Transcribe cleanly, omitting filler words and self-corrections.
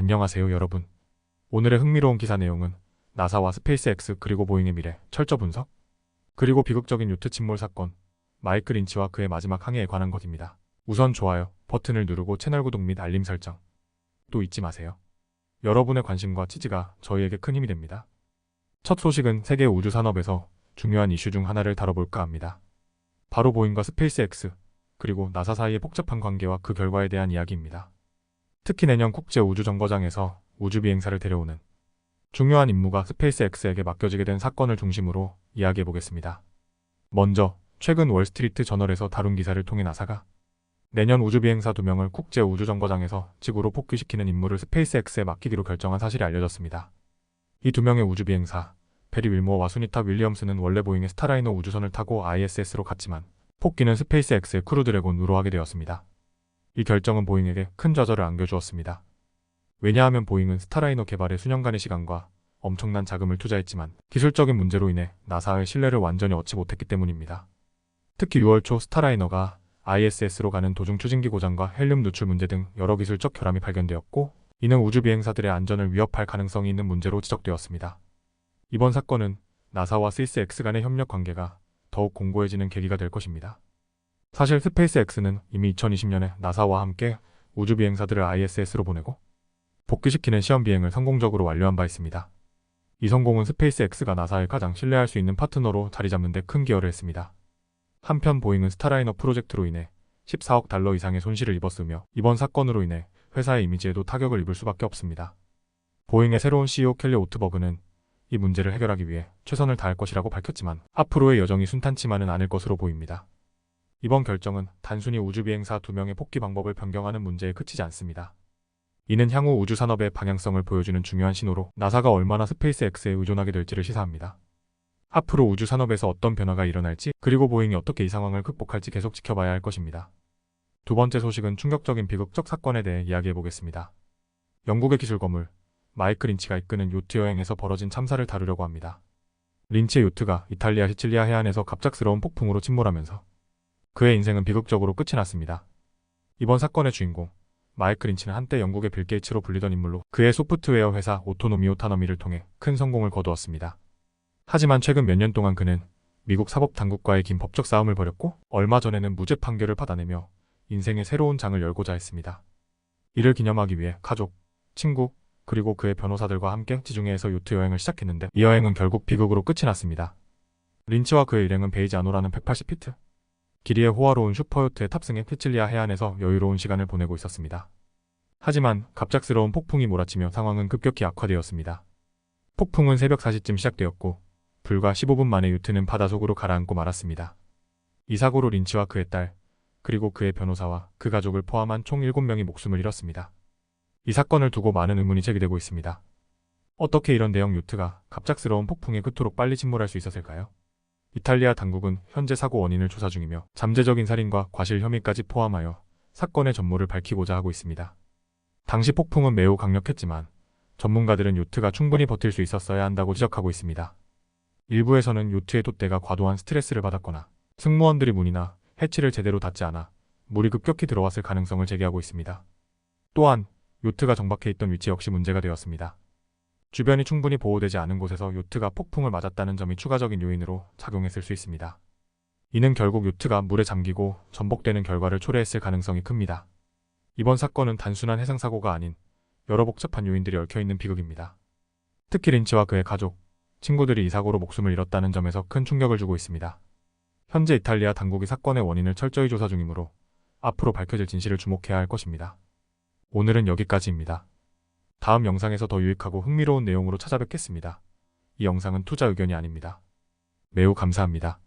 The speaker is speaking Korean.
안녕하세요 여러분. 오늘의 흥미로운 기사 내용은 나사와 스페이스X 그리고 보잉의 미래 철저 분석 그리고 비극적인 요트 침몰 사건 마이크 린치와 그의 마지막 항해에 관한 것입니다. 우선 좋아요 버튼을 누르고 채널 구독 및 알림 설정 또 잊지 마세요. 여러분의 관심과 지지가 저희에게 큰 힘이 됩니다. 첫 소식은 세계 우주 산업에서 중요한 이슈 중 하나를 다뤄볼까 합니다. 바로 보잉과 스페이스X 그리고 나사 사이의 복잡한 관계와 그 결과에 대한 이야기입니다. 특히 내년 국제우주정거장에서 우주비행사를 데려오는 중요한 임무가 스페이스X에게 맡겨지게 된 사건을 중심으로 이야기해보겠습니다. 먼저 최근 월스트리트 저널에서 다룬 기사를 통해 나사가 내년 우주비행사 2명을 국제우주정거장에서 지구로 복귀시키는 임무를 스페이스X에 맡기기로 결정한 사실이 알려졌습니다. 이 2명의 우주비행사 베리 윌모어와 수니타 윌리엄스는 원래 보잉의 스타라이너 우주선을 타고 ISS로 갔지만 복귀는 스페이스X의 크루드래곤으로 하게 되었습니다. 이 결정은 보잉에게 큰 좌절을 안겨주었습니다. 왜냐하면 보잉은 스타라이너 개발에 수년간의 시간과 엄청난 자금을 투자했지만 기술적인 문제로 인해 나사의 신뢰를 완전히 얻지 못했기 때문입니다. 특히 6월 초 스타라이너가 ISS로 가는 도중 추진기 고장과 헬륨 누출 문제 등 여러 기술적 결함이 발견되었고 이는 우주 비행사들의 안전을 위협할 가능성이 있는 문제로 지적되었습니다. 이번 사건은 나사와 스페이스X 간의 협력 관계가 더욱 공고해지는 계기가 될 것입니다. 사실 스페이스X는 이미 2020년에 나사와 함께 우주 비행사들을 ISS로 보내고 복귀시키는 시험 비행을 성공적으로 완료한 바 있습니다. 이 성공은 스페이스X가 나사의 가장 신뢰할 수 있는 파트너로 자리 잡는 데 큰 기여를 했습니다. 한편 보잉은 스타라이너 프로젝트로 인해 14억 달러 이상의 손실을 입었으며 이번 사건으로 인해 회사의 이미지에도 타격을 입을 수밖에 없습니다. 보잉의 새로운 CEO 켈리 오트버그는 이 문제를 해결하기 위해 최선을 다할 것이라고 밝혔지만 앞으로의 여정이 순탄치만은 않을 것으로 보입니다. 이번 결정은 단순히 우주비행사 2명의 복귀 방법을 변경하는 문제에 그치지 않습니다. 이는 향후 우주산업의 방향성을 보여주는 중요한 신호로 나사가 얼마나 스페이스X에 의존하게 될지를 시사합니다. 앞으로 우주산업에서 어떤 변화가 일어날지 그리고 보잉이 어떻게 이 상황을 극복할지 계속 지켜봐야 할 것입니다. 두 번째 소식은 충격적인 비극적 사건에 대해 이야기해보겠습니다. 영국의 기술 거물 마이크 린치가 이끄는 요트 여행에서 벌어진 참사를 다루려고 합니다. 린치의 요트가 이탈리아 시칠리아 해안에서 갑작스러운 폭풍으로 침몰하면서 그의 인생은 비극적으로 끝이 났습니다. 이번 사건의 주인공 마이크 린치는 한때 영국의 빌 게이츠로 불리던 인물로 그의 소프트웨어 회사 오토노미 오타너미를 통해 큰 성공을 거두었습니다. 하지만 최근 몇 년 동안 그는 미국 사법당국과의 긴 법적 싸움을 벌였고 얼마 전에는 무죄 판결을 받아내며 인생의 새로운 장을 열고자 했습니다. 이를 기념하기 위해 가족, 친구, 그리고 그의 변호사들과 함께 지중해에서 요트 여행을 시작했는데 이 여행은 결국 비극으로 끝이 났습니다. 린치와 그의 일행은 베이지 아노라는 180피트 길이의 호화로운 슈퍼요트에 탑승해 시칠리아 해안에서 여유로운 시간을 보내고 있었습니다. 하지만 갑작스러운 폭풍이 몰아치며 상황은 급격히 악화되었습니다. 폭풍은 새벽 4시쯤 시작되었고 불과 15분 만에 요트는 바다속으로 가라앉고 말았습니다. 이 사고로 린치와 그의 딸, 그리고 그의 변호사와 그 가족을 포함한 총 7명이 목숨을 잃었습니다. 이 사건을 두고 많은 의문이 제기되고 있습니다. 어떻게 이런 대형 요트가 갑작스러운 폭풍에 그토록 빨리 침몰할 수 있었을까요? 이탈리아 당국은 현재 사고 원인을 조사 중이며 잠재적인 살인과 과실 혐의까지 포함하여 사건의 전모를 밝히고자 하고 있습니다. 당시 폭풍은 매우 강력했지만 전문가들은 요트가 충분히 버틸 수 있었어야 한다고 지적하고 있습니다. 일부에서는 요트의 돛대가 과도한 스트레스를 받았거나 승무원들이 문이나 해치를 제대로 닫지 않아 물이 급격히 들어왔을 가능성을 제기하고 있습니다. 또한 요트가 정박해 있던 위치 역시 문제가 되었습니다. 주변이 충분히 보호되지 않은 곳에서 요트가 폭풍을 맞았다는 점이 추가적인 요인으로 작용했을 수 있습니다. 이는 결국 요트가 물에 잠기고 전복되는 결과를 초래했을 가능성이 큽니다. 이번 사건은 단순한 해상사고가 아닌 여러 복잡한 요인들이 얽혀있는 비극입니다. 특히 린치와 그의 가족, 친구들이 이 사고로 목숨을 잃었다는 점에서 큰 충격을 주고 있습니다. 현재 이탈리아 당국이 사건의 원인을 철저히 조사 중이므로 앞으로 밝혀질 진실을 주목해야 할 것입니다. 오늘은 여기까지입니다. 다음 영상에서 더 유익하고 흥미로운 내용으로 찾아뵙겠습니다. 이 영상은 투자 의견이 아닙니다. 매우 감사합니다.